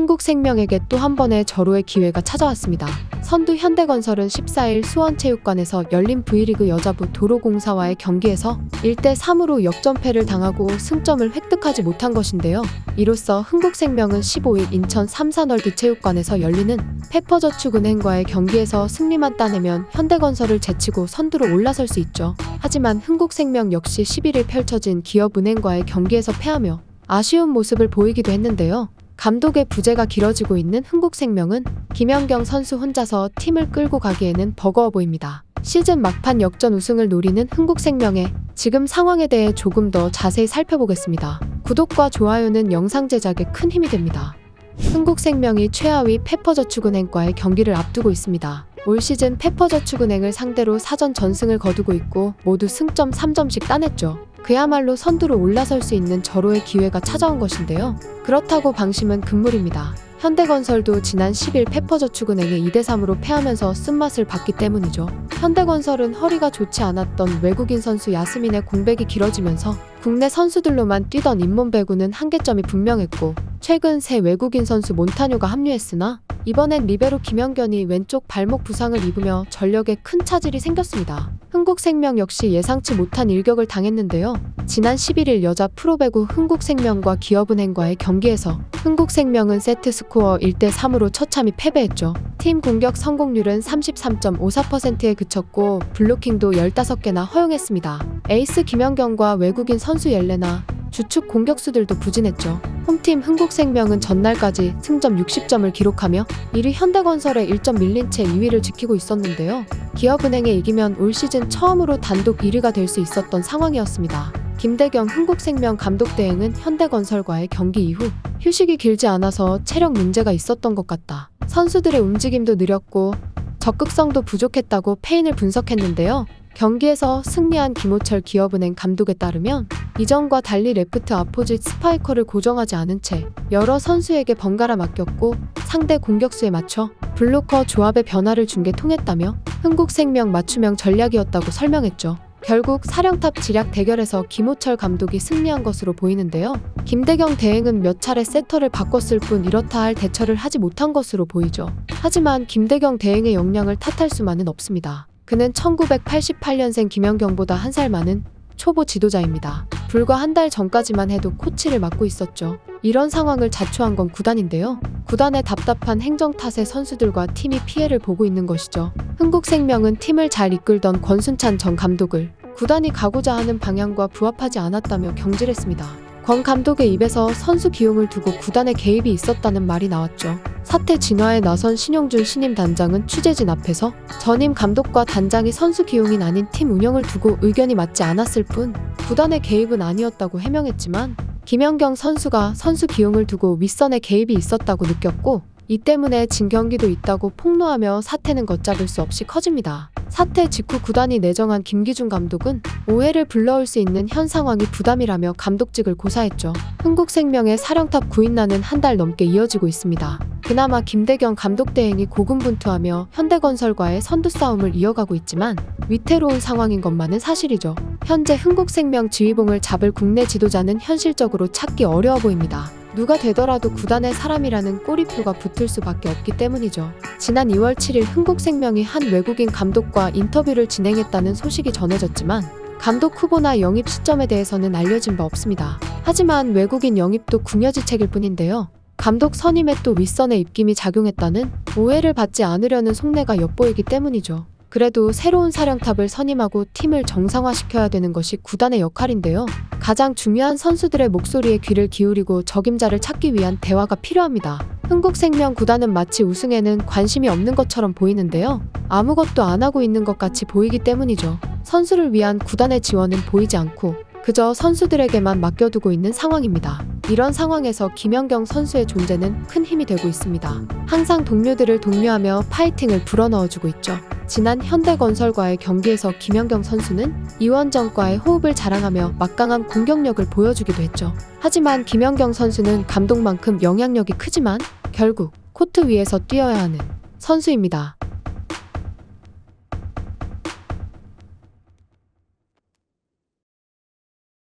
흥국생명에게 또 한 번의 절호의 기회가 찾아왔습니다. 선두 현대건설은 14일 수원체육관에서 열린 V리그 여자부 도로공사와의 경기에서 1대3으로 역전패를 당하고 승점을 획득하지 못한 것인데요. 이로써 흥국생명은 15일 인천 삼산월드체육관에서 열리는 페퍼저축은행과의 경기에서 승리만 따내면 현대건설을 제치고 선두로 올라설 수 있죠. 하지만 흥국생명 역시 11일 펼쳐진 기업은행과의 경기에서 패하며 아쉬운 모습을 보이기도 했는데요. 감독의 부재가 길어지고 있는 흥국생명은 김연경 선수 혼자서 팀을 끌고 가기에는 버거워 보입니다. 시즌 막판 역전 우승을 노리는 흥국생명의 지금 상황에 대해 조금 더 자세히 살펴보겠습니다. 구독과 좋아요는 영상 제작에 큰 힘이 됩니다. 흥국생명이 최하위 페퍼저축은행과의 경기를 앞두고 있습니다. 올 시즌 페퍼저축은행을 상대로 사전 전승을 거두고 있고 모두 승점 3점씩 따냈죠. 그야말로 선두로 올라설 수 있는 절호의 기회가 찾아온 것인데요. 그렇다고 방심은 금물입니다. 현대건설도 지난 10일 페퍼저축은행에 2대3으로 패하면서 쓴맛을 봤기 때문이죠. 현대건설은 허리가 좋지 않았던 외국인 선수 야스민의 공백이 길어지면서 국내 선수들로만 뛰던 잇몸 배구는 한계점이 분명했고 최근 새 외국인 선수 몬타뇨가 합류했으나 이번엔 리베로 김연경이 왼쪽 발목 부상을 입으며 전력에 큰 차질이 생겼습니다. 흥국생명 역시 예상치 못한 일격을 당했는데요. 지난 11일 여자 프로배구 흥국생명과 기업은행과의 경기에서 흥국생명은 세트스코어 1대3으로 처참히 패배했죠. 팀 공격 성공률은 33.54%에 그쳤고 블로킹도 15개나 허용했습니다. 에이스 김연경과 외국인 선수 옐레나, 주축 공격수들도 부진했죠. 홈팀 흥국생명은 전날까지 승점 60점을 기록하며 1위 현대건설에 1점 밀린 채 2위를 지키고 있었는데요. 기업은행에 이기면 올 시즌 처음으로 단독 1위가 될 수 있었던 상황이었습니다. 김대경 흥국생명 감독 대행은 현대건설과의 경기 이후 휴식이 길지 않아서 체력 문제가 있었던 것 같다. 선수들의 움직임도 느렸고 적극성도 부족했다고 패인을 분석했는데요. 경기에서 승리한 김호철 기업은행 감독에 따르면 이전과 달리 레프트 아포짓 스파이커를 고정하지 않은 채 여러 선수에게 번갈아 맡겼고 상대 공격수에 맞춰 블로커 조합의 변화를 준 게 통했다며 흥국생명 맞춤형 전략이었다고 설명했죠. 결국 사령탑 지략 대결에서 김호철 감독이 승리한 것으로 보이는데요. 김대경 대행은 몇 차례 세터를 바꿨을 뿐 이렇다 할 대처를 하지 못한 것으로 보이죠. 하지만 김대경 대행의 역량을 탓할 수만은 없습니다. 그는 1988년생 김연경보다 한 살 많은 초보 지도자입니다. 불과 한 달 전까지만 해도 코치를 맡고 있었죠. 이런 상황을 자초한 건 구단인데요. 구단의 답답한 행정 탓에 선수들과 팀이 피해를 보고 있는 것이죠. 흥국생명은 팀을 잘 이끌던 권순찬 전 감독을 구단이 가고자 하는 방향과 부합하지 않았다며 경질했습니다. 권 감독의 입에서 선수 기용을 두고 구단의 개입이 있었다는 말이 나왔죠. 사태 진화에 나선 신용준 신임 단장은 취재진 앞에서 전임 감독과 단장이 선수 기용인 아닌 팀 운영을 두고 의견이 맞지 않았을 뿐 구단의 개입은 아니었다고 해명했지만 김연경 선수가 선수 기용을 두고 윗선의 개입이 있었다고 느꼈고 이 때문에 진 경기도 있다고 폭로하며 사태는 걷잡을 수 없이 커집니다. 사태 직후 구단이 내정한 김기중 감독은 오해를 불러올 수 있는 현 상황이 부담이라며 감독직을 고사했죠. 흥국생명의 사령탑 구인난은 한 달 넘게 이어지고 있습니다. 그나마 김대경 감독 대행이 고군분투하며 현대건설과의 선두 싸움을 이어가고 있지만 위태로운 상황인 것만은 사실이죠. 현재 흥국생명 지휘봉을 잡을 국내 지도자는 현실적으로 찾기 어려워 보입니다. 누가 되더라도 구단의 사람이라는 꼬리표가 붙을 수밖에 없기 때문이죠. 지난 2월 7일 흥국생명이 한 외국인 감독과 인터뷰를 진행했다는 소식이 전해졌지만 감독 후보나 영입 시점에 대해서는 알려진 바 없습니다. 하지만 외국인 영입도 궁여지책일 뿐인데요. 감독 선임에 또 윗선의 입김이 작용했다는 오해를 받지 않으려는 속내가 엿보이기 때문이죠. 그래도 새로운 사령탑을 선임하고 팀을 정상화시켜야 되는 것이 구단의 역할인데요. 가장 중요한 선수들의 목소리에 귀를 기울이고 적임자를 찾기 위한 대화가 필요합니다. 흥국생명 구단은 마치 우승에는 관심이 없는 것처럼 보이는데요. 아무것도 안 하고 있는 것 같이 보이기 때문이죠. 선수를 위한 구단의 지원은 보이지 않고 그저 선수들에게만 맡겨두고 있는 상황입니다. 이런 상황에서 김연경 선수의 존재는 큰 힘이 되고 있습니다. 항상 동료들을 독려하며 파이팅을 불어넣어주고 있죠. 지난 현대건설과의 경기에서 김연경 선수는 이원정과의 호흡을 자랑하며 막강한 공격력을 보여주기도 했죠. 하지만 김연경 선수는 감독만큼 영향력이 크지만 결국 코트 위에서 뛰어야 하는 선수입니다.